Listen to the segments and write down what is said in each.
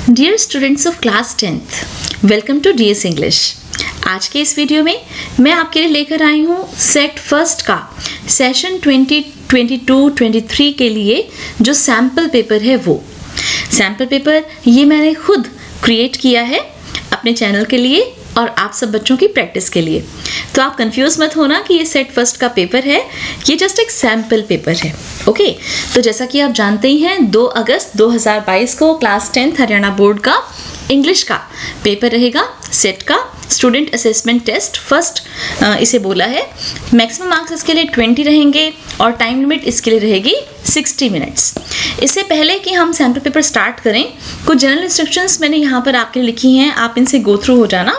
Dear students of class 10th, welcome to DS English. आज के इस वीडियो में मैं आपके लिए लेकर आई हूँ सेट फर्स्ट का सेशन 2022-23 के लिए जो सैम्पल पेपर है वो सैम्पल पेपर ये मैंने खुद क्रिएट किया है अपने चैनल के लिए और आप सब बच्चों की प्रैक्टिस के लिए। तो आप कंफ्यूज मत होना कि ये सेट फर्स्ट का पेपर है, ये जस्ट एक सैम्पल पेपर है। ओके, तो जैसा कि आप जानते ही हैं 2 अगस्त 2022 को क्लास 10th हरियाणा बोर्ड का इंग्लिश का पेपर रहेगा, सेट का स्टूडेंट असेसमेंट टेस्ट फर्स्ट इसे बोला है। मैक्सिमम मार्क्स इसके लिए 20 रहेंगे और टाइम लिमिट इसके लिए रहेगी 60 मिनट्स। इससे पहले कि हम सैम्पल पेपर स्टार्ट करें, कुछ जनरल इंस्ट्रक्शंस मैंने यहाँ पर आपके लिए लिखी हैं, आप इनसे गो थ्रू हो जाना।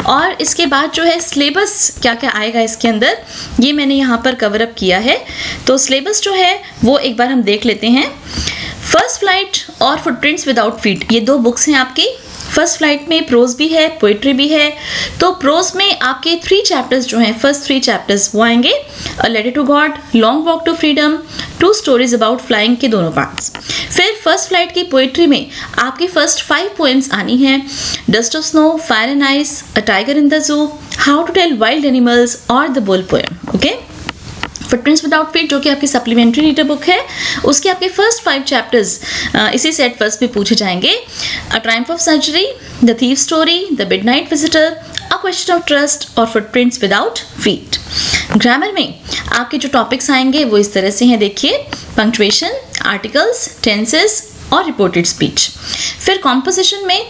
और इसके बाद जो है सिलेबस क्या क्या आएगा इसके अंदर ये मैंने यहाँ पर कवर अप किया है। तो सिलेबस जो है वो एक बार हम देख लेते हैं। फर्स्ट फ्लाइट और फुटप्रिंट्स विदाउट फीट, ये 2 बुक्स हैं आपकी। फर्स्ट फ्लाइट में प्रोज भी है, पोइट्री भी है। तो प्रोज में आपके 3 चैप्टर्स जो हैं, फर्स्ट 3 चैप्टर्स वो आएंगे, a letter to God, long walk to freedom, 2 stories about flying के दोनों पार्ट्स। फिर फर्स्ट फ्लाइट की पोइट्री में आपकी फर्स्ट 5 पोएम्स आनी है, dust of snow, fire and ice, a tiger in the zoo, how to tell wild animals और the ball poem. Okay, footprints without feet जो कि आपकी सप्लीमेंट्री रीडर बुक है, उसके आपके फर्स्ट 5 चैप्टर्स इसी सेट फर्स्ट में पूछे जाएंगे। A triumph of surgery, the thief story, the midnight visitor, a question of trust और फुटप्रिंट्स विदाउट फीट। ग्रामर में आपके जो टॉपिक्स आएंगे वो इस तरह से हैं, देखिए, पंक्चुएशन, आर्टिकल्स, टेंसेस और रिपोर्टेड स्पीच। फिर कॉम्पोजिशन में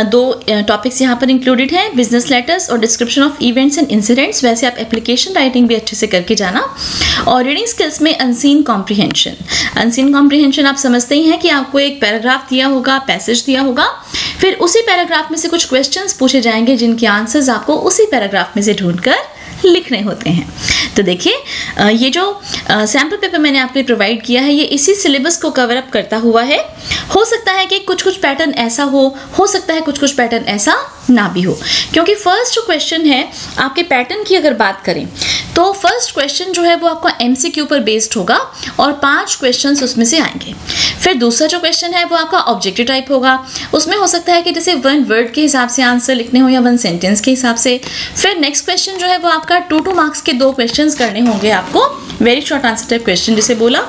2 टॉपिक्स यहाँ पर इंक्लूडेड हैं, बिजनेस लेटर्स और description of events and incidents. वैसे आप एप्लीकेशन राइटिंग भी अच्छे से करके जाना। और रीडिंग स्किल्स में अनसीन कॉम्प्रिहेंशन। अनसीन कॉम्प्रिहेंशन आप समझते ही हैं कि आपको एक पैराग्राफ दिया होगा, पैसेज दिया होगा, फिर उसी पैराग्राफ में से कुछ क्वेश्चंस पूछे जाएंगे जिनके आंसर्स आपको उसी पैराग्राफ में से ढूंढकर लिखने होते हैं। तो देखिए, ये जो सैम्पल पेपर मैंने आपके लिए प्रोवाइड किया है ये इसी सिलेबस को कवर अप करता हुआ है। हो सकता है कि कुछ पैटर्न ऐसा हो सकता है कुछ पैटर्न ऐसा ना भी हो, क्योंकि फर्स्ट जो क्वेश्चन है आपके पैटर्न की अगर बात करें तो फर्स्ट क्वेश्चन जो है वो आपका एमसीक्यू पर बेस्ड होगा और 5 क्वेश्चंस उसमें से आएंगे। फिर दूसरा जो क्वेश्चन है वो आपका ऑब्जेक्टिव टाइप होगा, उसमें हो सकता है कि जैसे 1 वर्ड के हिसाब से आंसर लिखने हो या 1 सेंटेंस के हिसाब से। फिर नेक्स्ट क्वेश्चन जो है वो आपका 2 मार्क्स के 2 क्वेश्चंस करने होंगे आपको, very short answer type question जिसे बोला।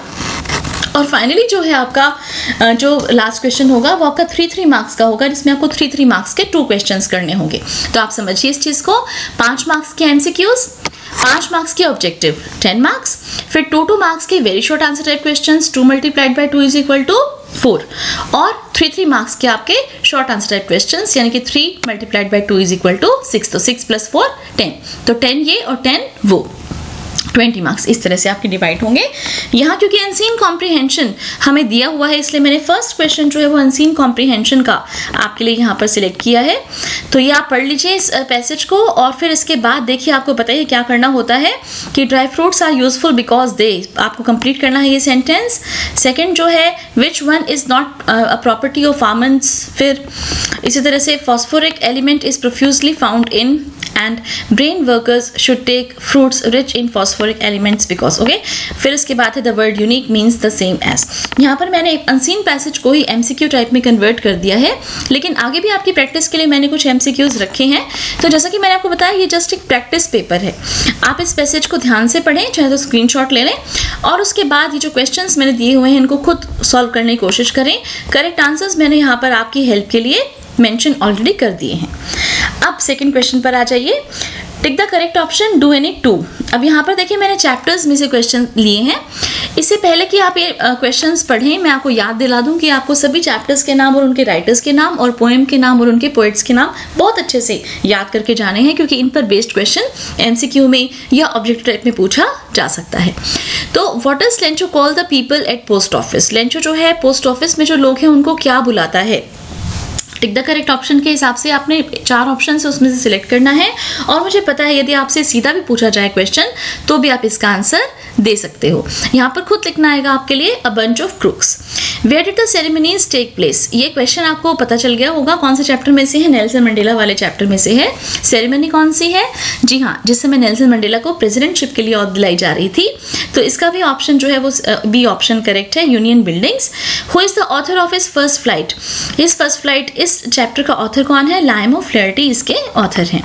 और फाइनली जो है आपका जो लास्ट क्वेश्चन होगा वो आपका 3 मार्क्स का होगा, जिसमें आपको 3 मार्क्स के 2 क्वेश्चंस करने होंगे। तो आप समझिए इस चीज को, 5 मार्क्स के एमसीक्यूज, 5 मार्क्स के ऑब्जेक्टिव 10 मार्क्स, फिर 2 मार्क्स के very short answer type questions 2 × 2 = 4 और 3 मार्क्स के आपके शॉर्ट आंसर टाइप क्वेश्चंस, यानी कि 3 × 2 = 6। तो 6 + 4 10, तो 10 ये और 10 वो, 20 मार्क्स इस तरह से आपके डिवाइड होंगे। यहाँ क्योंकि अनसीन कॉम्प्रिहेंशन हमें दिया हुआ है इसलिए मैंने फर्स्ट क्वेश्चन जो है वो अनसीन कॉम्प्रिहेंशन का आपके लिए यहाँ पर सिलेक्ट किया है। तो ये आप पढ़ लीजिए इस पैसेज को और फिर इसके बाद देखिए आपको बताइए क्या करना होता है कि dry fruits are useful because they, आपको कंप्लीट करना है ये सेंटेंस। सेकेंड जो है which one is not a property of almonds. फिर इसी तरह से phosphoric element is profusely found in and brain workers should take fruits rich in phosphoric elements because, okay। फिर इसके बाद है the word unique means the same as। यहाँ पर मैंने एक अनसीन पैसेज को ही MCQ टाइप में कन्वर्ट कर दिया है, लेकिन आगे भी आपकी प्रैक्टिस के लिए मैंने कुछ MCQs रखे हैं। तो जैसा कि मैंने आपको बताया ये जस्ट एक प्रैक्टिस पेपर है, आप इस पैसेज को ध्यान से पढ़ें, चाहे तो स्क्रीनशॉट ले लें और उसके बाद ये जो क्वेश्चंस मैंने दिए हुए हैं इनको खुद सॉल्व करने की कोशिश करें। करेक्ट आंसर्स मैंने यहाँ पर आपकी हेल्प के लिए मेंशन ऑलरेडी कर दिए हैं। अब सेकंड क्वेश्चन पर आ जाइए, tick the correct option, do any 2। अब यहाँ पर देखिए मैंने चैप्टर्स में से क्वेश्चन लिए हैं। इससे पहले कि आप ये क्वेश्चंस पढ़ें मैं आपको याद दिला दूं कि आपको सभी चैप्टर्स के नाम और उनके राइटर्स के नाम और पोएम के नाम और उनके पोएट्स के नाम बहुत अच्छे से याद करके जाने हैं, क्योंकि इन पर बेस्ड क्वेश्चन एमसीक्यू में या ऑब्जेक्टिव टाइप में पूछा जा सकता है। तो what does Lencho call the people at post office. Lencho जो है पोस्ट ऑफिस में जो लोग हैं उनको क्या बुलाता है। टिक द करेक्ट ऑप्शन के हिसाब से आपने 4 ऑप्शन से उसमें से सिलेक्ट करना है। और मुझे पता है यदि आपसे सीधा भी पूछा जाए क्वेश्चन तो भी आप इसका आंसर दे सकते हो। यहाँ पर खुद लिखना आएगा आपके लिए a bunch of crooks. Where did the ceremonies take place, ये क्वेश्चन आपको पता चल गया होगा कौन से चैप्टर में से है, नेल्सन मंडेला वाले चैप्टर में से है। सेरेमनी कौन सी है, जी हाँ, जिस समय नेल्सन मंडेला को प्रेसिडेंटशिप के लिए औहदा दिलाई जा रही थी। तो इसका भी ऑप्शन जो है वो बी ऑप्शन करेक्ट है, union buildings. Who is the author of his first flight, his first flight, इस चैप्टर का ऑथर कौन है, लाइम ऑफ फ्लेयर्टी इसके ऑथर हैं।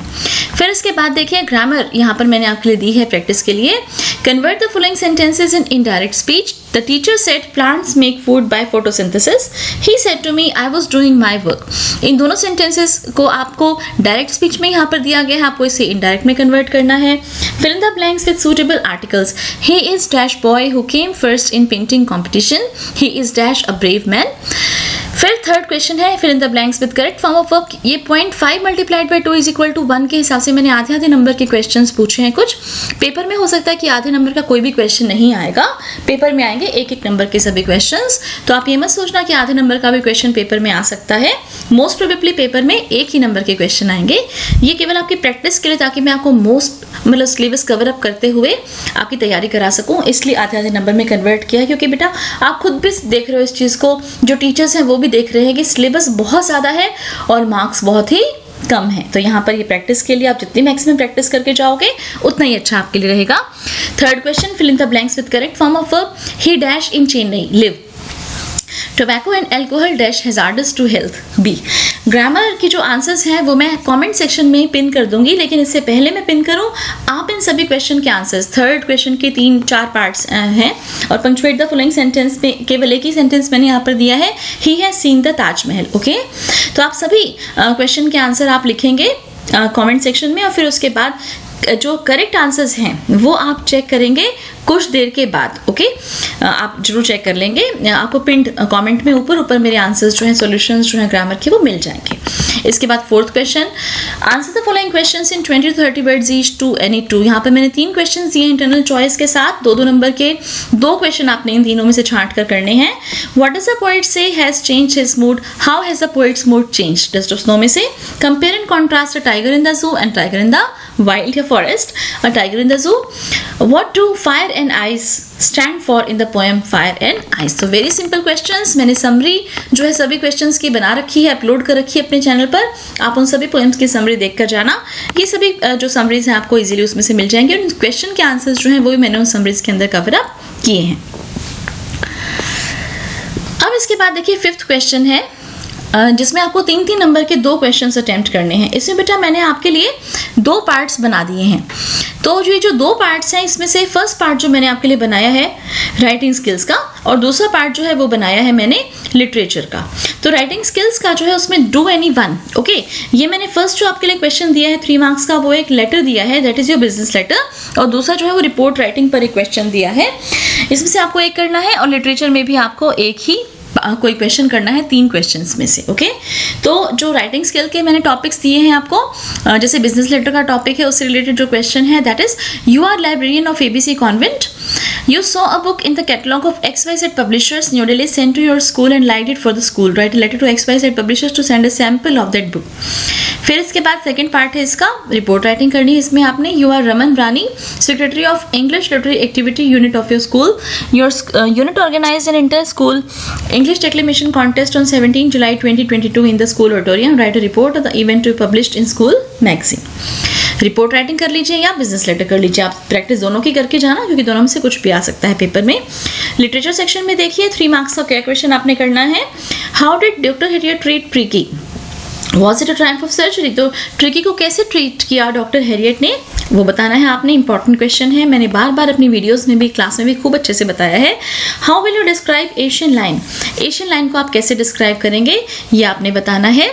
फिर इसके बाद देखिए ग्रामर, यहाँ पर मैंने आपके लिए दी है प्रैक्टिस के लिए। Convert the following sentences in indirect speech. The teacher said plants make food by photosynthesis, he said to me I was doing my work. इन दोनों सेंटेंसेस को आपको डायरेक्ट स्पीच में यहाँ पर दिया गया है, आपको इसे इनडायरेक्ट में कन्वर्ट करना है। Fill in the blanks with suitable articles. He is dash boy who came first in painting competition, he is dash a brave man. फिर थर्ड क्वेश्चन है fill in the blanks with correct form of verb. ये 0.5 multiplied by 2 is equal to 1 के हिसाब से मैंने आधे आधे number के क्वेश्चंस पूछे हैं। कुछ पेपर में हो सकता है कि आधे नंबर का कोई भी क्वेश्चन नहीं आएगा, पेपर में आएंगे एक एक नंबर के सभी क्वेश्चंस। तो आप ये मत सोचना कि आधे नंबर का भी क्वेश्चन पेपर में आ सकता है। मोस्ट प्रोबेबली पेपर में एक ही नंबर के क्वेश्चन आएंगे। ये केवल आपकी प्रैक्टिस के लिए, ताकि मैं आपको मतलब सिलेबस कवर अप करते हुए आपकी तैयारी करा सकूं, इसलिए आधे आधे नंबर में कन्वर्ट किया है। क्योंकि बेटा आप खुद भी देख रहे हो इस चीज़ को, जो टीचर्स हैं वो भी देख रहे हैं कि सिलेबस बहुत ज़्यादा है और मार्क्स बहुत ही कम है। तो यहाँ पर ये प्रैक्टिस के लिए आप जितनी मैक्सिमम प्रैक्टिस करके जाओगे उतना ही अच्छा आपके लिए रहेगा। Third question fill in the blanks with correct form of verb. He dash in Chennai live. Tobacco and alcohol dash hazardous to health, B. Grammar की जो आंसर्स हैं वो मैं कमेंट सेक्शन में पिन कर दूंगी, लेकिन इससे पहले मैं पिन करूं, आप इन सभी क्वेश्चन के आंसर्स, थर्ड क्वेश्चन के 3-4 पार्ट्स हैं और पंक्चुएट द फॉलोइंग सेंटेंस में केवल एक ही सेंटेंस मैंने यहाँ पर दिया है, he has seen the Taj Mahal. Okay, तो आप सभी क्वेश्चन के आंसर आप लिखेंगे कमेंट सेक्शन में और फिर उसके बाद जो करेक्ट आंसर्स हैं वो आप चेक करेंगे कुछ देर के बाद। ओके, आप जरूर चेक कर लेंगे, आपको पिंड कमेंट में ऊपर मेरे आंसर्स जो हैं, सॉल्यूशंस जो हैं ग्रामर के, वो मिल जाएंगे। इसके बाद fourth question, answer the following questions in 20 to 30 words each to any two. यहाँ पे मैंने 3 क्वेश्चन दिए इंटरनल चॉइस के साथ, 2-2 नंबर के 2 क्वेश्चन आपने इन तीनों में से छांट कर करने हैं। What does the poet say has changed his mood, how has the poet's mood changed. Dust of snow में से compare and contrast a tiger in the zoo and tiger in the wild forest, a tiger in the zoo. What do fire and ice stand for in the poem fire and ice. तो very simple questions, मैंने summary जो है सभी questions की बना रखी है, upload कर रखी है अपने चैनल पर। आप उन सभी पोएम्स की समरी देख कर जाना, ये सभी जो समरीज हैं आपको इजीली उसमें से मिल जाएंगे। और क्वेश्चन के आंसर्स जो हैं वो भी मैंने उन समरीज के अंदर कवर अप किए हैं। अब इसके बाद देखिए फिफ्थ क्वेश्चन है जिसमें आपको 3-3 नंबर के 2 क्वेश्चंस अटेम्प्ट करने हैं। इसमें बेटा मैंने आपके लिए 2 पार्ट्स बना दिए हैं। तो ये जो 2 पार्ट्स हैं इसमें से फर्स्ट पार्ट जो मैंने आपके लिए बनाया है राइटिंग स्किल्स का, और दूसरा पार्ट जो है वो बनाया है मैंने लिटरेचर का। तो राइटिंग स्किल्स का जो है उसमें डू एनी वन। ओके, ये मैंने फर्स्ट जो आपके लिए क्वेश्चन दिया है 3 मार्क्स का, वो एक लेटर दिया है, that is your business letter, और दूसरा जो है वो रिपोर्ट राइटिंग पर एक क्वेश्चन दिया है। इसमें से आपको एक करना है और लिटरेचर में भी आपको एक ही कोई क्वेश्चन करना है 3 क्वेश्चंस में से। ओके, तो जो राइटिंग स्किल के मैंने टॉपिक्स दिए हैं आपको, जैसे बिजनेस लेटर का टॉपिक है उससे रिलेटेड जो क्वेश्चन है that is you are librarian of ABC convent, you saw a book in the catalog of XYZ publishers, New Delhi, sent to your school and liked it for the school, write a letter to XYZ publishers to send a sample of that book। फिर इसके बाद second part है इसका report writing करनी है। इसमें आपने you are Raman Rani, secretary of English literary activity unit of your school, your unit organised an inter school English declamation contest on 17 July 2022 in the school auditorium, write a report of the event to be published in school magazine. Report writing कर लीजिए या business letter कर लीजिए, आप practice दोनों की करके जाना क्योंकि दोनों में से कुछ भी आ सकता है पेपर में। लिटरेचर सेक्शन में देखिए 3 मार्क्स का क्या क्वेश्चन आपने करना है, how did doctor Harriet treat tricky, was it a triumph of surgery. तो ट्रिकी को कैसे ट्रीट किया डॉक्टर हेरियट ने, वो बताना है आपने। इंपॉर्टेंट क्वेश्चन है, मैंने बार बार अपनी वीडियोस में भी क्लास में भी खूब अच्छे से बताया है। How will you describe Asian line, Asian line को आप कैसे डिस्क्राइब करेंगे ये आपने बताना है।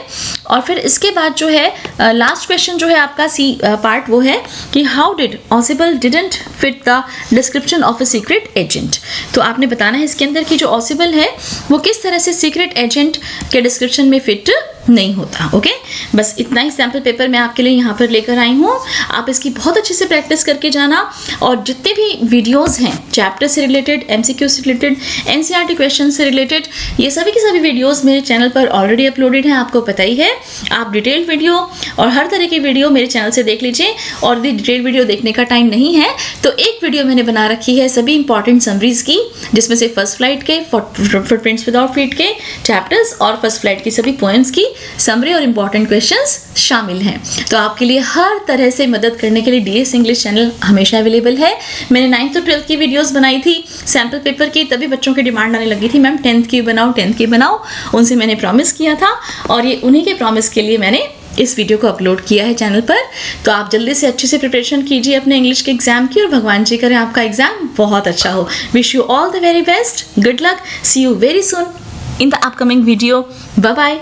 और फिर इसके बाद जो है लास्ट क्वेश्चन जो है आपका सी पार्ट वो है कि how did ऑसिबल didn't fit the description of a secret agent. तो आपने बताना है इसके अंदर कि जो ऑसिबल है वो किस तरह से सीक्रेट एजेंट के डिस्क्रिप्शन में फिट नहीं होता। ओके, बस इतना ही सैम्पल पेपर मैं आपके लिए यहाँ पर लेकर आई हूँ। आप इसकी बहुत अच्छे से प्रैक्टिस करके जाना, और जितने भी वीडियोस हैं चैप्टर से रिलेटेड, एमसीक्यू से रिलेटेड, एनसीईआरटी क्वेश्चन से रिलेटेड, ये सभी के सभी वीडियोस मेरे चैनल पर ऑलरेडी अपलोडेड हैं, आपको पता ही है। आप डिटेल वीडियो और हर तरह की वीडियो मेरे चैनल से देख लीजिए, और यदि डिटेल वीडियो देखने का टाइम नहीं है तो एक वीडियो मैंने बना रखी है सभी इंपॉर्टेंट समरीज की, जिसमें से फर्स्ट फ्लाइट के, फुटप्रिंट्स विदाउट फीट के चैप्टर्स और फर्स्ट फ्लाइट की सभी पोएम्स की समरी और इंपॉर्टेंट क्वेश्चंस शामिल हैं। तो आपके लिए हर तरह से मदद करने के लिए डीएस इंग्लिश चैनल हमेशा अवेलेबल है। मैंने 9th और 12th की वीडियोस बनाई थी सैम्पल पेपर की, तभी बच्चों की डिमांड आने लगी थी, मैम 10th की बनाओ, 10th की बनाओ। उनसे मैंने प्रॉमिस किया था, और ये उन्हीं के प्रॉमिस के लिए मैंने इस वीडियो को अपलोड किया है चैनल पर। तो आप जल्दी से अच्छे से प्रिपरेशन कीजिए अपने इंग्लिश के एग्जाम की, और भगवान जी करें आपका एग्जाम बहुत अच्छा हो। Wish you all the very best, good luck, see you very soon in the upcoming video. Bye bye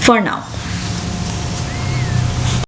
for now.